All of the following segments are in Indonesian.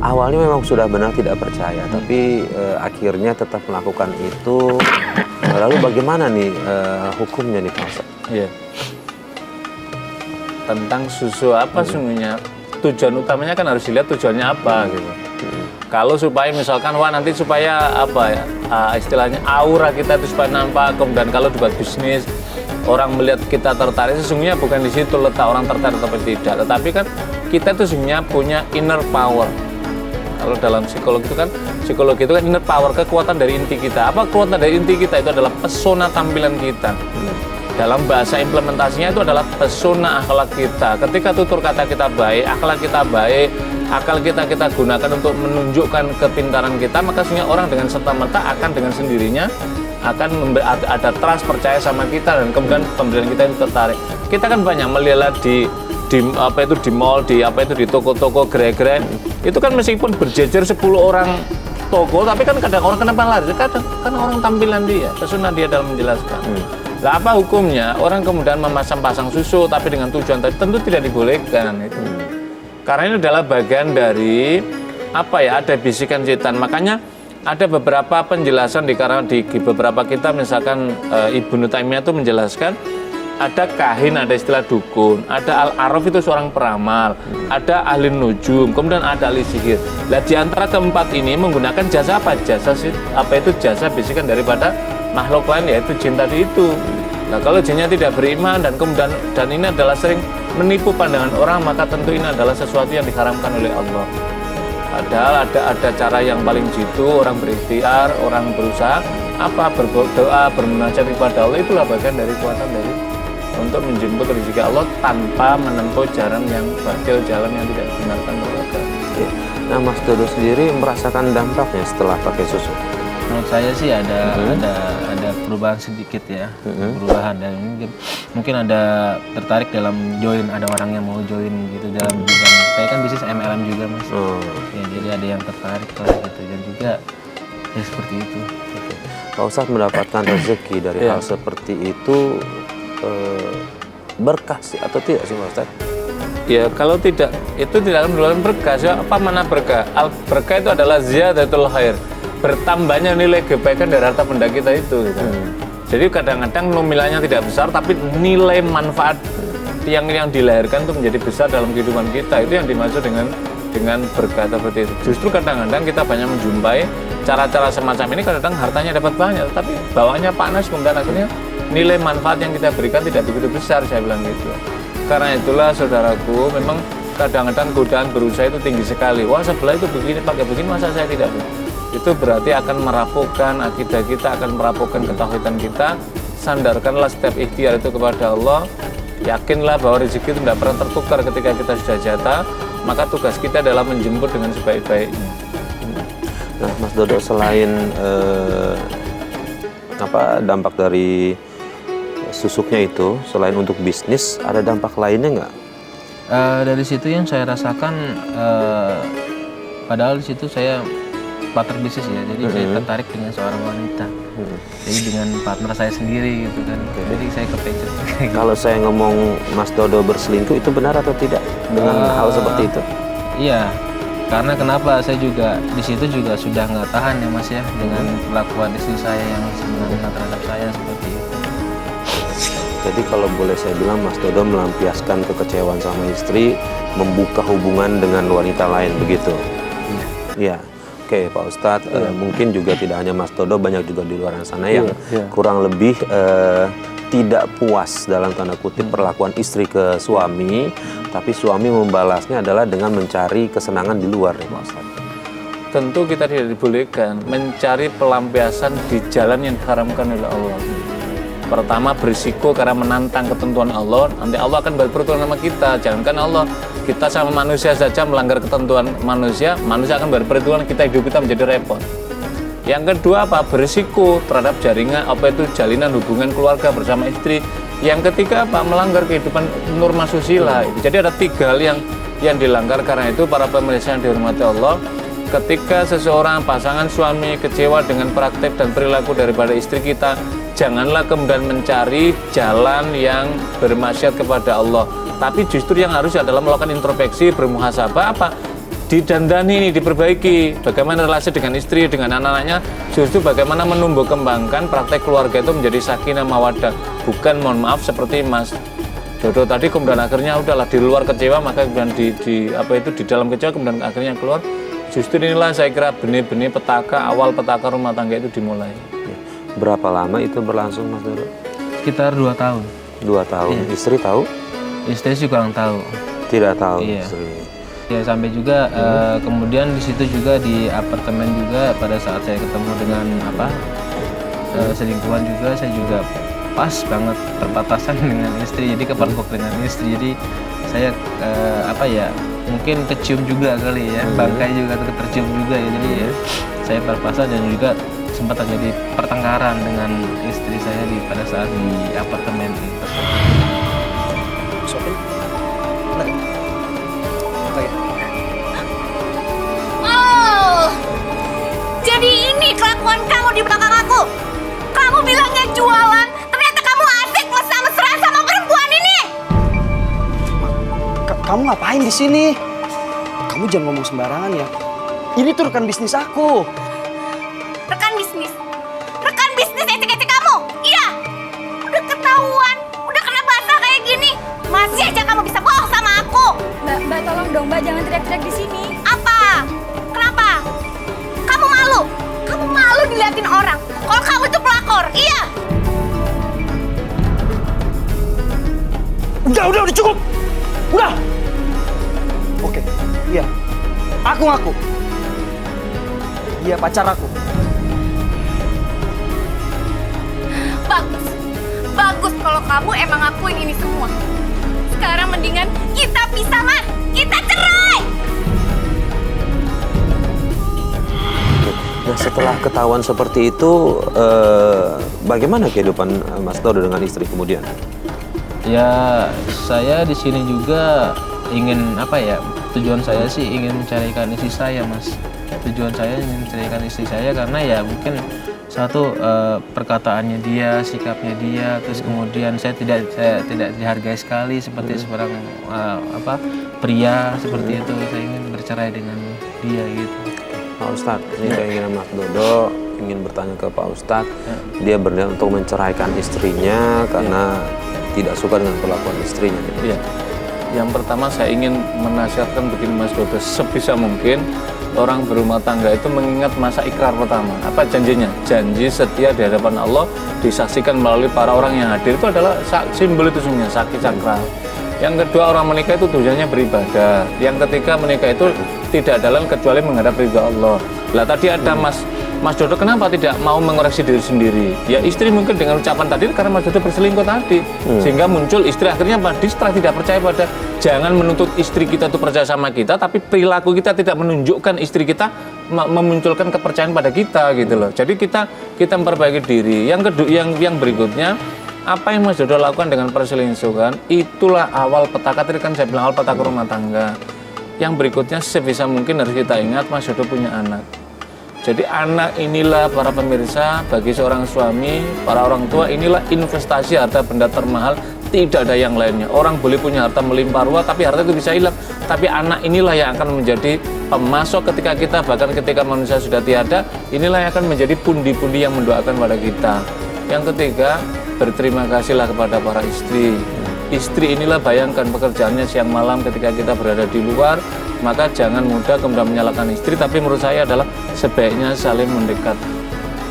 awalnya memang sudah benar tidak percaya, tapi akhirnya tetap melakukan itu. Lalu bagaimana nih hukumnya nih Pak Ustadz? Iya. Tentang susu apa sungguhnya, tujuan utamanya kan harus dilihat tujuannya apa gitu. Kalau supaya misalkan nanti supaya apa ya, istilahnya aura kita itu supaya nampak, kemudian kalau dibuat bisnis orang melihat kita tertarik, sesungguhnya bukan di situ letak orang tertarik atau tidak, tetapi kan kita itu sesungguhnya punya inner power. Kalau dalam psikologi itu kan inner power, kekuatan dari inti kita. Apa kekuatan dari inti kita? Itu adalah pesona tampilan kita. Dalam bahasa implementasinya itu adalah pesona akhlak kita. Ketika tutur kata kita baik, akhlak kita baik, akal kita gunakan untuk menunjukkan kepintaran kita, maka sehingga orang dengan serta-merta akan dengan sendirinya akan ada trust, percaya sama kita, dan kemudian pembelian kita itu tertarik. Kita kan banyak melihat di mall, di toko-toko gerai-gerai, itu kan meskipun berjejer 10 orang toko, tapi kan kadang orang kenapa lari? Kadang kan orang tampilan dia, pesona dia dalam menjelaskan. Lah apa hukumnya? Orang kemudian memasang-pasang susu tapi dengan tujuan tadi tentu tidak dibolehkan itu. Karena ini adalah bagian dari ada bisikan setan. Makanya ada beberapa penjelasan di beberapa kitab, misalkan Ibnu Taimiyah itu menjelaskan ada kahin, ada istilah dukun, ada al-araf itu seorang peramal, ada ahli nujum, kemudian ada ahli sihir. Nah, di antara keempat ini menggunakan jasa apa? Jasa bisikan daripada makhluk lain, yaitu jin tadi itu. Nah, kalau jinnya tidak beriman dan ini adalah sering menipu pandangan orang, maka tentu ini adalah sesuatu yang diharamkan oleh Allah. Padahal ada cara yang paling jitu, orang berikhtiar, orang berusaha berdoa, bermunajat kepada Allah, itulah bagian dari kekuatan dari untuk menjemput rezeki Allah tanpa menempuh jalan yang batil, jalan yang tidak dibenarkan oleh agama. Nah, Mas Dodo sendiri merasakan dampaknya setelah pakai susu? Menurut saya sih ada perubahan sedikit ya, perubahan, dan mungkin ada tertarik dalam join, ada orang yang mau join gitu dalam bidang. Saya kan bisnis MLM juga Mas. Ya, jadi ada yang tertarik lah gitu, dan juga ya seperti itu. Pak Ustadz mendapatkan rezeki dari hal seperti itu, berkah sih atau tidak sih Pak Ustadz? Ya, kalau tidak, itu tidak akan mendapatkan berkah. Apa mana berkah? Berkah itu adalah ziyadatul khair, bertambahnya nilai kebaikan dari harta benda kita itu gitu. Jadi kadang-kadang nominalnya tidak besar, tapi nilai manfaat yang dilahirkan itu menjadi besar dalam kehidupan kita. Itu yang dimaksud dengan berkah seperti itu. Justru kadang-kadang kita banyak menjumpai cara-cara semacam ini, kadang-kadang hartanya dapat banyak, tapi bawahnya panas, kemudian akhirnya nilai manfaat yang kita berikan tidak begitu besar, saya bilang gitu. Karena itulah saudaraku, memang kadang-kadang godaan berusaha itu tinggi sekali. Wah, sebelah itu begini, pakai begini, masa saya tidak begini? Itu berarti akan merapuhkan akidah kita, akan merapuhkan ketakwaan kita. Sandarkanlah setiap ikhtiar itu kepada Allah. Yakinlah bahwa rezeki itu tidak pernah tertukar ketika kita sudah jatah. Maka tugas kita adalah menjemput dengan sebaik-baiknya. Nah, Mas Dodo, selain dampak dari susuknya itu, selain untuk bisnis, ada dampak lainnya nggak? Dari situ yang saya rasakan, padahal di situ saya partner bisnis ya, jadi saya tertarik dengan seorang wanita, jadi dengan partner saya sendiri gitu kan. Jadi saya kepencut. Kalau saya ngomong Mas Dodo berselingkuh, itu benar atau tidak dengan hal seperti itu? Iya, karena kenapa, saya juga di situ juga sudah nggak tahan ya Mas ya, dengan perlakuan istri saya yang sebenarnya terhadap saya seperti itu. Jadi kalau boleh saya bilang, Mas Dodo melampiaskan kekecewaan sama istri, membuka hubungan dengan wanita lain, begitu? Iya. Oke, Pak Ustadz, mungkin juga tidak hanya Mas Dodo, banyak juga di luar sana yang kurang lebih tidak puas dalam tanda kutip perlakuan istri ke suami, tapi suami membalasnya adalah dengan mencari kesenangan di luar, nih Pak Ustadz. Tentu kita tidak dibolehkan mencari pelampiasan di jalan yang diharamkan oleh Allah. Pertama, berisiko karena menantang ketentuan Allah, nanti Allah akan berperhitungan sama kita. Jangankan Allah, kita sama manusia saja melanggar ketentuan manusia akan berperhitungan, hidup kita menjadi repot. Yang kedua berisiko terhadap jaringan, jalinan hubungan keluarga bersama istri. Yang ketiga melanggar kehidupan norma susila. Jadi ada 3 hal yang dilanggar. Karena itu para pemirsa yang dihormati Allah, ketika seseorang pasangan suami kecewa dengan praktek dan perilaku daripada istri kita, janganlah kemudian mencari jalan yang bermaksiat kepada Allah. Tapi justru yang harus adalah melakukan introspeksi, bermuhasabah, didandani ini, diperbaiki. Bagaimana relasi dengan istri, dengan anak-anaknya, justru bagaimana menumbuh kembangkan praktek keluarga itu menjadi sakinah mawaddah. Bukan, mohon maaf, seperti Mas Dodo tadi, kemudian akhirnya udahlah di luar kecewa, maka kemudian di dalam kecewa, kemudian akhirnya keluar. Justru inilah saya kira benih-benih petaka, awal petaka rumah tangga itu dimulai. Berapa lama itu berlangsung, Mas Dodo? Sekitar 2 tahun. 2 tahun. Istri tahu? Istri sih kurang tahu. Tidak tahu. Iya. Istri. Ya sampai juga kemudian di situ juga di apartemen juga pada saat saya ketemu dengan selingkuhan juga, saya juga pas banget perbatasan dengan istri, jadi kepergok dengan istri, jadi saya mungkin kecium juga kali ya, bangkai juga tercium juga ya, jadi ya saya berpapasan dan juga sempat terjadi pertengkaran dengan istri saya pada saat di apartemen tersebut. Oh, jadi ini kelakuan kamu di belakang aku. Kamu bilangnya jualan, ternyata kamu asik mesra-mesraan sama perempuan ini. Kamu ngapain di sini? Kamu jangan ngomong sembarangan ya. Ini tuh rekan bisnis aku. Rekan bisnis? Rekan bisnis ecek-ecek kamu? Iya. Udah ketahuan, udah kena basah kayak gini. Masih aja kamu bisa bohong sama aku. Mbak, tolong dong Mbak, jangan teriak-teriak di sini. Apa? Kenapa? Kamu malu? Kamu malu diliatin orang kalau kamu tuh pelakor, iya? Udah cukup. Udah. Oke, iya. Aku ngaku. Dia pacar aku. Bagus. Bagus kalau kamu emang ngakuin ini semua. Sekarang mendingan kita pisah, Mas. Kita cerai. Nah, setelah ketahuan seperti itu, bagaimana kehidupan Mas Dodo dengan istri kemudian? Ya saya di sini juga ingin tujuan saya sih ingin mencarikan istri saya, Mas. Tujuan saya ingin mencarikan istri saya karena ya mungkin satu perkataannya dia, sikapnya dia, terus kemudian saya tidak dihargai sekali seperti seorang pria seperti itu. Saya ingin bercerai dengan dia gitu. Pak Ustadz, ini keinginan Mas Dodo ingin bertanya ke Pak Ustadz. Dia berniat untuk menceraikan istrinya karena tidak suka dengan perlakuan istrinya. Iya. Yang pertama saya ingin menasihatkan begini Mas Dodo, sebisa mungkin orang berumah tangga itu mengingat masa ikrar pertama. Apa janjinya? Janji setia di hadapan Allah disaksikan melalui para orang yang hadir, itu adalah simbol itu sebenarnya, sakit sakral. Yang kedua, orang menikah itu tujuannya beribadah. Yang ketiga, menikah itu tidak adalah kecuali menghadap ridha Allah. Lah tadi ada Mas Dodo kenapa tidak mau mengoreksi diri sendiri? Ya istri mungkin dengan ucapan tadi karena Mas Dodo berselingkuh tadi. Sehingga muncul istri akhirnya setelah tidak percaya pada, jangan menuntut istri kita itu percaya sama kita, tapi perilaku kita tidak menunjukkan istri kita memunculkan kepercayaan pada kita gitu loh. Jadi kita memperbaiki diri. Yang kedua, yang berikutnya, apa yang Mas Dodo lakukan dengan perselingkuhan, itulah awal petaka. Tadi kan saya bilang awal petaka rumah tangga. Yang berikutnya sebisa mungkin harus kita ingat Mas Dodo punya anak. Jadi anak inilah para pemirsa bagi seorang suami, para orang tua, inilah investasi harta benda termahal, tidak ada yang lainnya. Orang boleh punya harta melimpah ruah tapi harta itu bisa hilang. Tapi anak inilah yang akan menjadi pemasok ketika kita, bahkan ketika manusia sudah tiada, inilah yang akan menjadi pundi-pundi yang mendoakan pada kita. Yang ketiga, berterima kasihlah kepada para istri. Istri inilah bayangkan pekerjaannya siang malam ketika kita berada di luar, maka jangan mudah kemudian menyalahkan istri, tapi menurut saya adalah sebaiknya saling mendekat,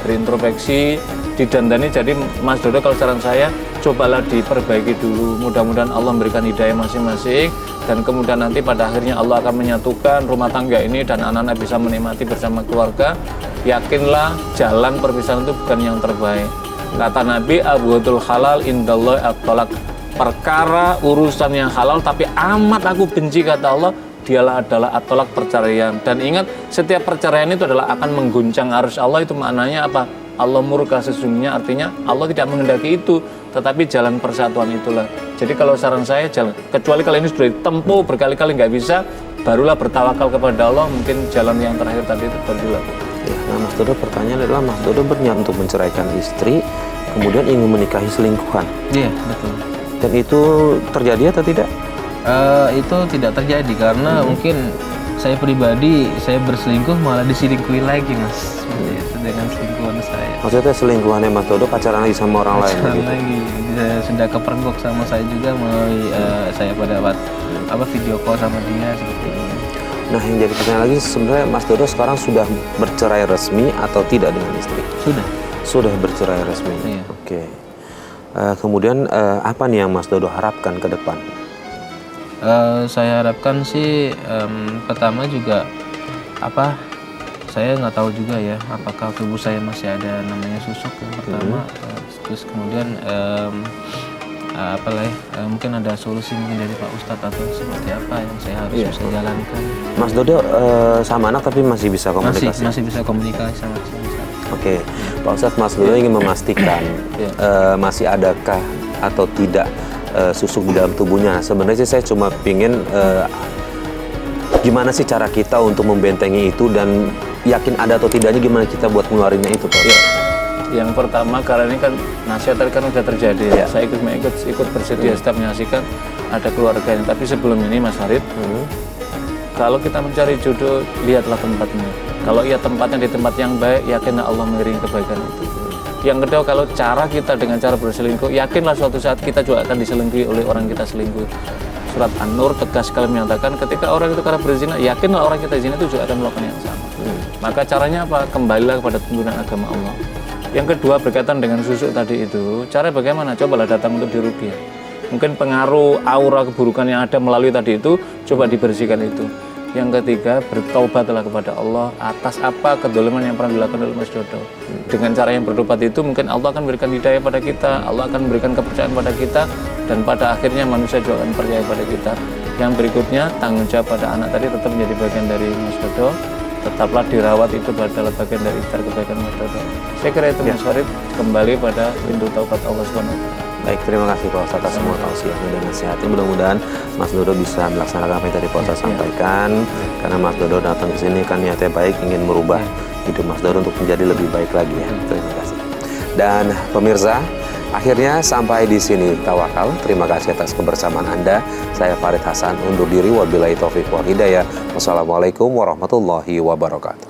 berintrospeksi, didandani. Jadi Mas Dodo kalau saran saya, cobalah diperbaiki dulu, mudah-mudahan Allah memberikan hidayah masing-masing, dan kemudian nanti pada akhirnya Allah akan menyatukan rumah tangga ini dan anak-anak bisa menikmati bersama keluarga. Yakinlah jalan perpisahan itu bukan yang terbaik. Kata Nabi, abghadul halal indallahi at-talaq. Perkara urusan yang halal tapi amat aku benci, kata Allah, dialah adalah at-talaq, perceraian. Dan ingat, setiap perceraian itu adalah akan mengguncang arus Allah. Itu maknanya apa? Allah murka sesungguhnya, artinya Allah tidak menghendaki itu, tetapi jalan persatuan itulah. Jadi kalau saran saya, jalan, kecuali kalau ini sudah ditempuh berkali-kali nggak bisa, barulah bertawakal kepada Allah, mungkin jalan yang terakhir tadi itu baru dilakukan. Ya, nah Mas Dodo, pertanyaan adalah Mas Dodo berniat untuk menceraikan istri, kemudian ingin menikahi selingkuhan. Iya, betul. Dan itu terjadi atau tidak? Itu tidak terjadi karena mungkin saya pribadi, saya berselingkuh malah diselingkuhi lagi mas, seperti itu dengan selingkuhan saya. Maksudnya selingkuhannya Mas Dodo pacaran lagi sama orang lain Pacaran gitu? lagi, dia sudah kepergok sama saya juga melalui saya pada video call sama dia seperti ini. Nah, yang jadi pertanyaan lagi sebenarnya Mas Dodo sekarang sudah bercerai resmi atau tidak dengan istri? Sudah bercerai resmi. Iya. Oke. Kemudian apa nih yang Mas Dodo harapkan ke depan? Saya harapkan sih pertama juga saya nggak tahu juga ya apakah tubuh saya masih ada namanya susuk yang pertama. Terus kemudian mungkin ada solusi mungkin dari Pak Ustadz atau seperti apa yang saya harus bisa jalankan. Mas Dodo sama anak tapi masih bisa komunikasi? Masih bisa komunikasi sama si Ustadz. Oke, Pak Ustadz, Mas Dodo ingin memastikan masih adakah atau tidak susuk di dalam tubuhnya. Sebenarnya sih saya cuma pingin gimana sih cara kita untuk membentengi itu dan yakin ada atau tidaknya gimana kita buat ngeluarinnya itu, Pak. Yang pertama, karena ini kan nasihat tadi kan udah terjadi ya. Saya ikut bersedia setiap menyaksikan ada keluarganya. Tapi sebelum ini Mas Farid, kalau kita mencari jodoh, lihatlah tempatnya. Kalau ia tempatnya di tempat yang baik, yakinlah Allah mengiringi kebaikan itu. Yang kedua, kalau cara kita dengan cara berselingkuh, yakinlah suatu saat kita juga akan diselingkuhi oleh orang kita selingkuh. Surat An-Nur tegas sekali menyatakan ketika orang itu karena berzina, yakinlah orang kita zina itu juga akan melakukan yang sama. Maka caranya apa? Kembalilah kepada tuntunan agama Allah. Yang kedua, berkaitan dengan susuk tadi itu, cara bagaimana? Cobalah datang untuk diruqyah. Mungkin pengaruh aura keburukan yang ada melalui tadi itu, coba dibersihkan itu. Yang ketiga, bertaubatlah kepada Allah atas apa kedoliman yang pernah dilakukan oleh Mas Dodo. Dengan cara yang bertobat itu mungkin Allah akan berikan hidayah pada kita, Allah akan berikan kepercayaan pada kita, dan pada akhirnya manusia juga akan percaya pada kita. Yang berikutnya, tanggung jawab pada anak tadi tetap menjadi bagian dari Mas Dodo. Tetaplah dirawat, itu adalah bagian dari ikhtiar kebaikan Mas Dodo. Saya kira itu Mas Farid, kembali pada pintu taubat Allah SWT. Baik, terima kasih Pak Ustadz atas semua tausiahnya dan nasihatnya. Mudah-mudahan Mas Dodo bisa melaksanakan apa yang tadi Pak Ustadz sampaikan. Karena Mas Dodo datang ke sini kan niatnya baik, ingin merubah hidup Mas Dodo untuk menjadi lebih baik lagi ya. Terima kasih. Dan pemirsa, akhirnya sampai di sini Tawakal. Terima kasih atas kebersamaan Anda. Saya Farid Hasan undur diri. Wabillahi taufiq wal hidayah. Wassalamualaikum warahmatullahi wabarakatuh.